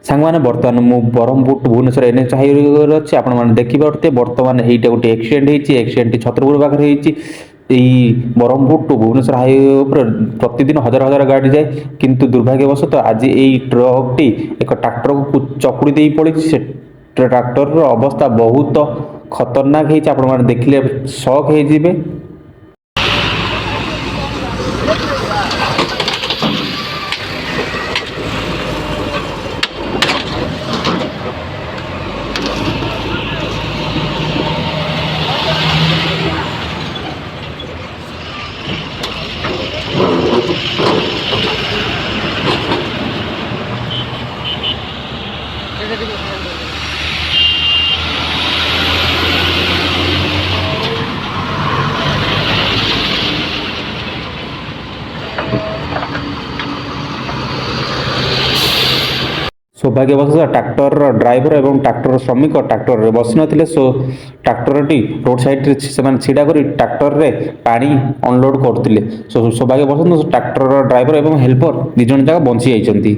ସାଙ୍ଗମାନେ ବର୍ତ୍ତମାନ ମୁଁ ବ୍ରହ୍ମପୁର ଟୁ ଭୁବନେଶ୍ୱର NH ହାଇୱେରେ ଅଛି। ଆପଣମାନେ ଦେଖିପାରୁଥିବେ ବର୍ତ୍ତମାନ ଏଇଟା ଗୋଟେ ଆକ୍ସିଡେଣ୍ଟ ହେଇଛି। ଆକ୍ସିଡେଣ୍ଟଟି ଛତ୍ରପୁର ପାଖରେ ହେଇଛି। ଏଇ ବ୍ରହ୍ମପୁର ଟୁ ଭୁବନେଶ୍ୱର ହାଇୱେ ଉପରେ ପ୍ରତିଦିନ ହଜାର ହଜାର ଗାଡ଼ି ଯାଏ, କିନ୍ତୁ ଦୁର୍ଭାଗ୍ୟବଶତଃ ଆଜି ଏଇ ଟ୍ରକ୍ଟି ଏକ ଟ୍ରାକ୍ଟରକୁ ଚକୁଡ଼ି ଦେଇ ପଡ଼ିଛି। ସେ ଟ୍ରାକ୍ଟରର ଅବସ୍ଥା ବହୁତ ଖତରନାକ ହେଇଛି। ଆପଣମାନେ ଦେଖିଲେ ସକ୍ ହେଇଯିବେ। ସୌଭାଗ୍ୟବଶତଃ ଟ୍ରାକ୍ଟରର ଡ୍ରାଇଭର ଏବଂ ଟ୍ରାକ୍ଟର ଶ୍ରମିକ ଟ୍ରାକ୍ଟରରେ ବସିନଥିଲେ। ଟ୍ରାକ୍ଟରଟି ରୋଡ୍ ସାଇଡ୍ରେ ସେମାନେ ଛିଡ଼ା କରି ଟ୍ରାକ୍ଟରରେ ପାଣି ଅନଲୋଡ୍ କରୁଥିଲେ। ସୌଭାଗ୍ୟବଶତଃ ଟ୍ରାକ୍ଟରର ଡ୍ରାଇଭର ଏବଂ ହେଲ୍ପର ଦୁଇ ଜଣ ଯାକ ବଞ୍ଚି ଯାଇଛନ୍ତି।